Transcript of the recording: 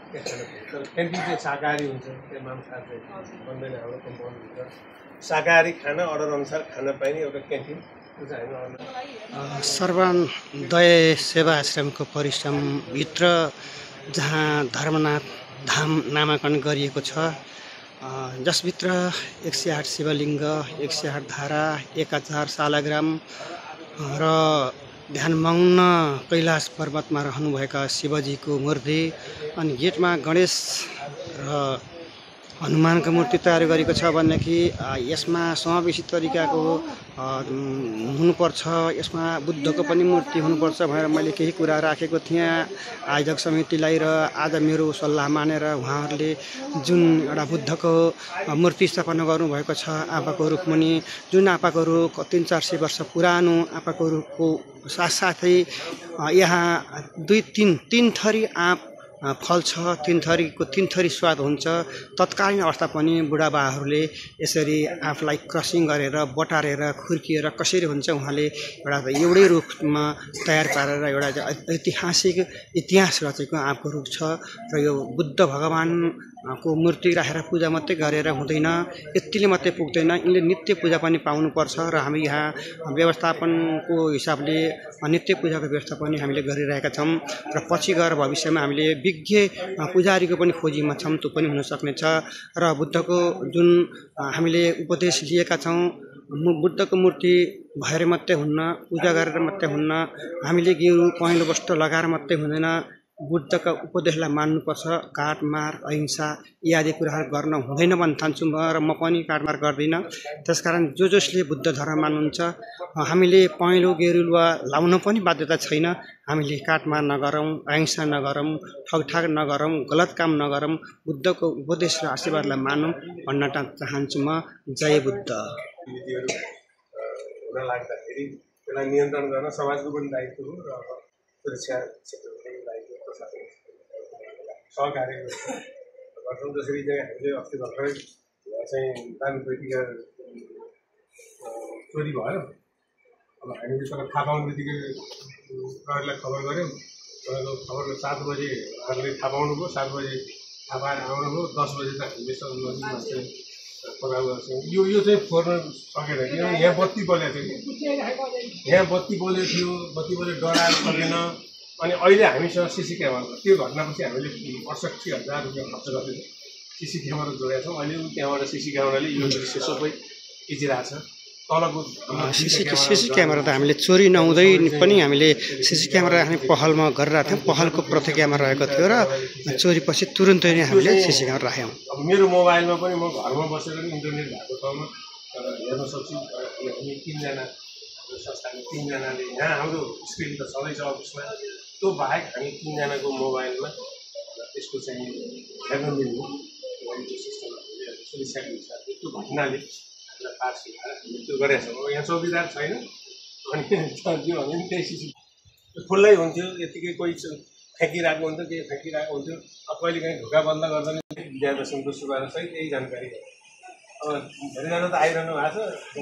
तर क्यान्टिन चाहिँ शाकाहारी हुन्छ, त्यो मांसाहार चाहिँ बन्दैन। हाम्रो कम्पाउन्ड हुन्छ शाकाहारी खाना अर्डर अनुसार खान पाइने एउटा क्यान्टिन चाहिँ हामी सर्वोदय सेवा आश्रमको परिश्रमभित्र जहाँ धर्मनाथ धाम नामाकरण गरिएको छ, जसभित्र 108 शिवलिङ्ग, 108 धारा, 1000 शालाग्राम र ध्यानमग्न कैलाश पर्वतमा रहनुभएका शिवजीको मूर्ति, अनि गेटमा गणेश र हनुमानको मूर्ति तयार गरेको छ भनेदेखि यसमा समावेशी तरिकाको हुनुपर्छ, यसमा बुद्धको पनि मूर्ति हुनुपर्छ भनेर मैले केही कुरा राखेको थिएँ आयोजक समितिलाई। र आज मेरो सल्लाह मानेर उहाँहरूले जुन एउटा बुद्धको मूर्ति स्थापना गर्नुभएको छ, आपाको रुखमुनि, जुन आपाको रुख 300-400 वर्ष पुरानो आपाको रुखको साथसाथै यहाँ 2-3 थरी आँप फल छ, 3 थरीको 3 थरी स्वाद हुन्छ। तत्कालीन अवस्था पनि बुढाबाहरूले यसरी आफूलाई क्रसिङ गरेर बटारेर खुर्किएर कसरी हुन्छ उहाँले एउटै रुखमा तयार पारेर एउटा ऐतिहासिक इतिहास रचेको आँपको रुख छ। र यो बुद्ध भगवानको मूर्ति राखेर पूजा मात्रै गरेर हुँदैन, यतिले मात्रै पुग्दैन, यिनले नित्य पूजा पनि पाउनुपर्छ। र हामी यहाँ व्यवस्थापनको हिसाबले नित्य पूजाको व्यवस्था पनि हामीले गरिरहेका छौँ। र पछि गएर भविष्यमा हामीले विज्ञ पुजारीको पनि खोजीमा छौँ, त्यो पनि हुन सक्नेछ। र बुद्धको जुन हामीले उपदेश लिएका छौँ, बुद्धको मूर्ति भएर मात्रै हुन्न, पूजा गरेर मात्रै हुन्न, हामीले घिउ पहेँलो वस्त्र लगाएर मात्रै हुँदैन, बुद्धका उपदेशलाई मान्नुपर्छ। काटमार अहिंसा इत्यादि कुराहरू गर्न हुँदैन भन्न ठान्छु म, र म पनि काटमार गर्दिनँ। त्यसकारण जसले बुद्ध धर्म मान्नुहुन्छ हामीले पहेँलो गेरुवा लाउन पनि बाध्यता छैन। हामीले काटमार नगरौँ, अहिंसा नगरौँ, ठगठाग नगरौँ, गलत काम नगरौँ, बुद्धको उपदेश र आशीर्वादलाई मानौँ भन्न चाहन्छु म। जय बुद्ध। हुन लाग्दाखेरि त्यसलाई नियन्त्रण गर्न समाजको पनि दायित्व हो र सुरक्षा क्षेत्रको पनि दायित्व प्रशासन सहकार्य गर्छौँ। जसरी चाहिँ हामीले अस्ति भर्खरै चाहिँ दामी पेटीका चोरी भयो, अब हामीले तर थाहा पाउनु बित्तिकै प्रहरीलाई खबर गऱ्यौँ। खबर 7 बजे उहाँहरूले थाहा पाउनुभयो, 7 बजे थाहा पाएर आउनुभयो, 10 बजे त हामीले नजिकमा चाहिँ पक्राउ गर्छौँ। यो चाहिँ फोर्न सकेन कि यहाँ बत्ती बलेको थियो कि यहाँ बत्ती बलेको थियो, बत्ती बले डराएर सकेन। अनि अहिले हामीसँग सिसी क्यामेरा छ, त्यो घटनापछि हामीले ६८,००० रुपियाँ खर्च गरेर सिसी क्यामेरा जोडेका छौँ। अहिले त्यहाँबाट सिसी क्यामेराले यो दृश्य सबै खिचिरहेको छ। तलको सिसी क्यामेरा त हामीले चोरी नहुँदै पनि हामीले सिसी क्यामेरा हामी पहलमा गरिरहेको थियौँ। पहलको प्रति क्यामेरा रहेको थियो र चोरी पछि तुरुन्तै नै हामीले सिसी क्यामेरा राख्यौँ। अब मेरो मोबाइलमा पनि म घरमा बसेर पनि इन्टरनेट भएको ठाउँमा हेर्न सक्छु। हामी 3जना हाम्रो संस्थाको 3जनाले यहाँ हाम्रो स्क्रिन त छँदैछ अफिसमा, त्यो बाहेक हामी 3जनाको मोबाइलमा त्यसको चाहिँ हेर्न मिल्ने सिस्टमहरू सुनिसकेको हिसाबले त्यो घटनाले पास हामीले त्यो गरेका छौँ। यहाँ चौकीदार छैन, अनि जो भने पनि त्यही सिसी खुल्लै हुन्थ्यो, यतिकै कोही फ्याँकिरहेको हुन्थ्यो, केही फ्याँकिरहेको हुन्थ्यो। अब कहिलेकाहीँ ढोका बन्द गर्दा नि विद्यादर्शनको सुबार सहित यही जानकारी। अब धेरैजना त आइरहनु भएको छ।